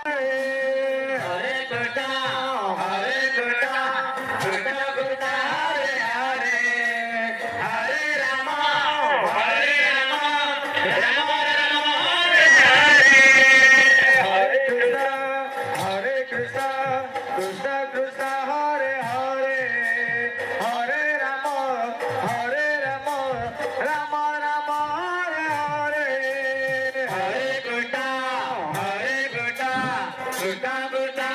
Hare Krishna Krishna Krishna Hare Hare Hare Ram Ram Ram Hare Hare Hare Krishna Krishna Krishna Hare Hare Hare Ram Ram Ram Hare Hare Hare Krishna Krishna Krishna